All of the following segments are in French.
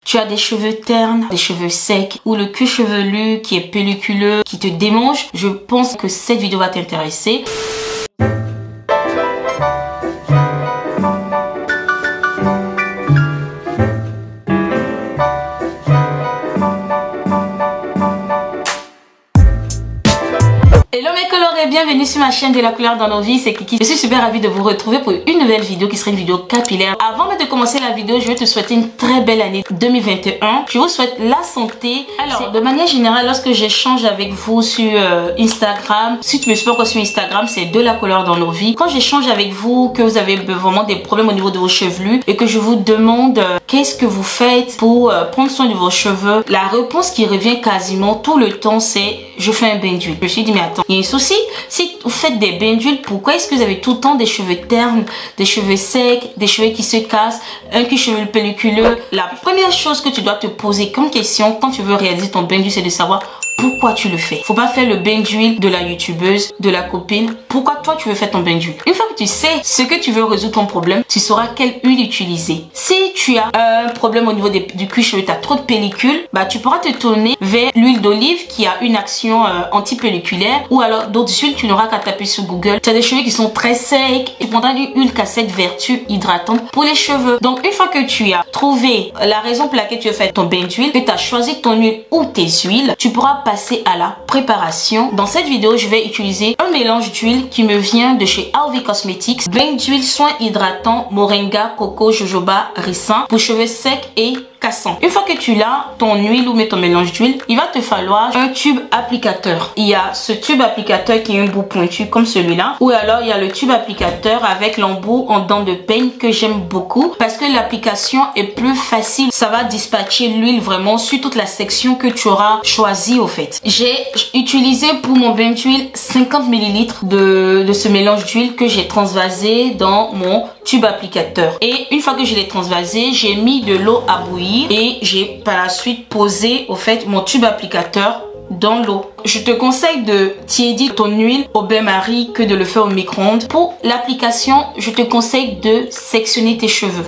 Tu as des cheveux ternes, des cheveux secs ou le cuir chevelu qui est pelliculeux, qui te démange. Je pense que cette vidéo va t'intéresser. Hello mes colorés, bienvenue sur ma chaîne de la couleur dans nos vies, c'est Kiki. Je suis super ravie de vous retrouver pour une nouvelle vidéo qui sera une vidéo capillaire. Avant de commencer la vidéo, je vais te souhaiter une très belle année 2021. Je vous souhaite la santé. Alors, de manière générale, lorsque j'échange avec vous sur Instagram, si tu me suis pas encore sur Instagram, c'est de la couleur dans nos vies. Quand j'échange avec vous, que vous avez vraiment des problèmes au niveau de vos chevelus et que je vous demande qu'est-ce que vous faites pour prendre soin de vos cheveux, la réponse qui revient quasiment tout le temps, c'est je fais un bain d'huile. Je me suis dit mais attends, il y a un souci. Si vous faites des bains d'huile, pourquoi est-ce que vous avez tout le temps des cheveux ternes, des cheveux secs, des cheveux qui se cassent, un cuir chevelu pelliculeux? La première chose que tu dois te poser comme question quand tu veux réaliser ton bain d'huile, c'est de savoir pourquoi tu le fais. Faut pas faire le bain d'huile de la youtubeuse, de la copine. Pourquoi toi tu veux faire ton bain d'huile? Une fois que tu sais ce que tu veux résoudre ton problème, tu sauras quelle huile utiliser. Si tu as un problème au niveau du cuir chevelu, tu as trop de pellicule, bah tu pourras te tourner vers l'huile d'olive qui a une action anti-pelliculaire, ou alors d'autres huiles, tu n'auras qu'à taper sur Google. Tu as des cheveux qui sont très secs et pourtant une huile qui a cette vertu hydratante pour les cheveux. Donc une fois que tu as trouvé la raison pour laquelle tu veux faire ton bain d'huile, que tu as choisi ton huile ou tes huiles, tu pourras passer à la préparation. Dans cette vidéo, je vais utiliser un mélange d'huile qui me vient de chez AOV Cosmetics. Bain d'huile soin hydratant moringa, coco, jojoba, ricin pour cheveux secs et cassants. Une fois que tu l'as, ton huile ou mais ton mélange d'huile, il va te falloir un tube applicateur. Il y a ce tube applicateur qui a un bout pointu comme celui-là, ou alors il y a le tube applicateur avec l'embout en dents de peigne que j'aime beaucoup parce que l'application est plus facile. Ça va dispatcher l'huile vraiment sur toute la section que tu auras choisi au fait. J'ai utilisé pour mon bain d'huile 50 ml de ce mélange d'huile que j'ai transvasé dans mon tube applicateur. Et une fois que je l'ai transvasé, j'ai mis de l'eau à bouillir et j'ai par la suite posé au fait mon tube applicateur dans l'eau. Je te conseille de tiédir ton huile au bain-marie que de le faire au micro-ondes. Pour l'application, je te conseille de sectionner tes cheveux.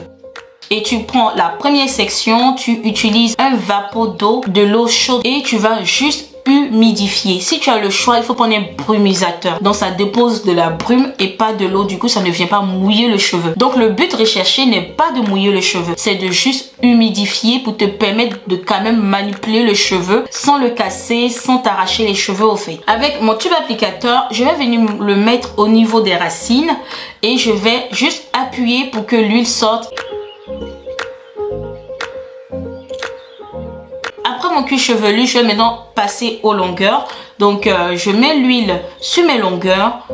Et tu prends la première section, tu utilises un vapeur d'eau, de l'eau chaude et tu vas juste humidifier. Si tu as le choix, il faut prendre un brumisateur. Donc ça dépose de la brume et pas de l'eau. Du coup, ça ne vient pas mouiller le cheveu. Donc le but recherché n'est pas de mouiller le cheveu. C'est de juste humidifier pour te permettre de quand même manipuler le cheveu sans le casser, sans t'arracher les cheveux au fait. Avec mon tube applicateur, je vais venir le mettre au niveau des racines et je vais juste appuyer pour que l'huile sorte. Après mon cuir chevelu, je vais maintenant passer aux longueurs. Donc je mets l'huile sur mes longueurs.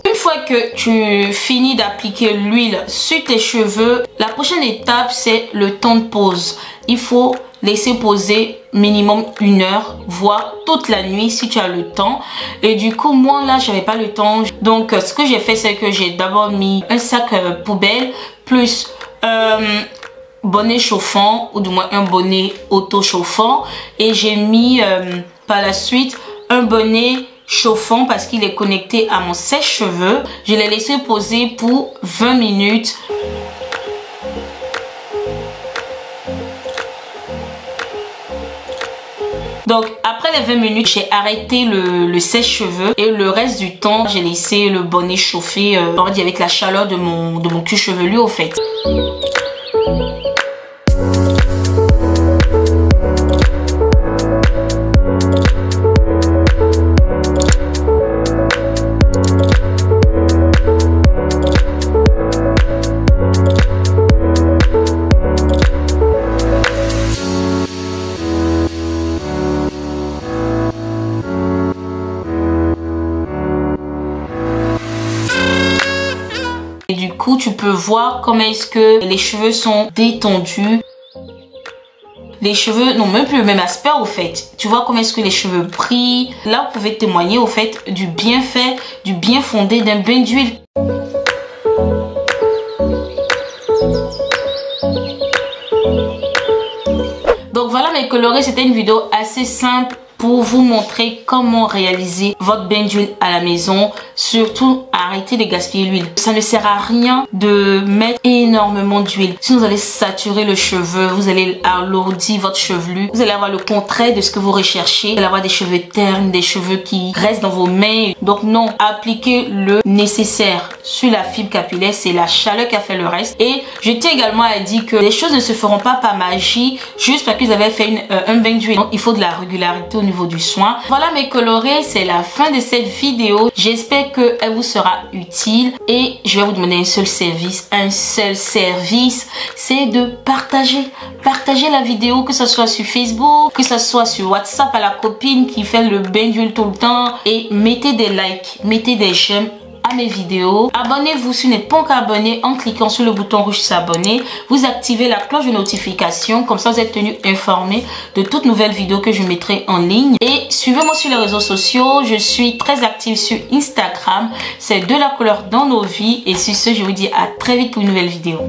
Une fois que tu finis d'appliquer l'huile sur tes cheveux, la prochaine étape c'est le temps de pose. Il faut laisser poser minimum 1 heure, voire toute la nuit si tu as le temps. Et du coup moi là j'avais pas le temps. Donc ce que j'ai fait c'est que j'ai d'abord mis un sac poubelle plus bonnet chauffant ou du moins un bonnet auto chauffant. Et j'ai mis par la suite un bonnet chauffant parce qu'il est connecté à mon sèche-cheveux. Je l'ai laissé poser pour 20 minutes. Donc après les 20 minutes, j'ai arrêté le sèche-cheveux et le reste du temps, j'ai laissé le bonnet chauffer avec la chaleur de mon cuir chevelu au fait. Et du coup, tu peux voir comment est-ce que les cheveux sont détendus. Les cheveux n'ont même plus le même aspect au fait. Tu vois comment est-ce que les cheveux brillent. Là, vous pouvez témoigner au fait du bienfait, du bien fondé d'un bain d'huile. colorés, c'était une vidéo assez simple pour vous montrer comment réaliser votre bain d'huile à la maison. Surtout, arrêtez de gaspiller l'huile. Ça ne sert à rien de mettre énormément d'huile. Si vous allez saturer le cheveu, vous allez alourdir votre chevelu. Vous allez avoir le contraire de ce que vous recherchez. Vous allez avoir des cheveux ternes, des cheveux qui restent dans vos mains. Donc non, appliquez le nécessaire sur la fibre capillaire. C'est la chaleur qui a fait le reste. Et je tiens également à dire que les choses ne se feront pas par magie juste parce que vous avez fait un bain d'huile. Donc il faut de la régularité au niveau du soin. Voilà mes colorés, c'est la fin de cette vidéo. J'espère qu'elle vous sera utile et je vais vous demander un seul service. C'est de partager. Partagez la vidéo, que ce soit sur Facebook, que ce soit sur WhatsApp à la copine qui fait le bain d'huile tout le temps, et mettez des likes, mettez des j'aime à mes vidéos. Abonnez-vous si vous n'êtes pas encore abonné en cliquant sur le bouton rouge s'abonner. Vous activez la cloche de notification, comme ça vous êtes tenu informé de toutes nouvelles vidéos que je mettrai en ligne. Et suivez-moi sur les réseaux sociaux, je suis très active sur Instagram, c'est de la couleur dans nos vies. Et sur ce, je vous dis à très vite pour une nouvelle vidéo.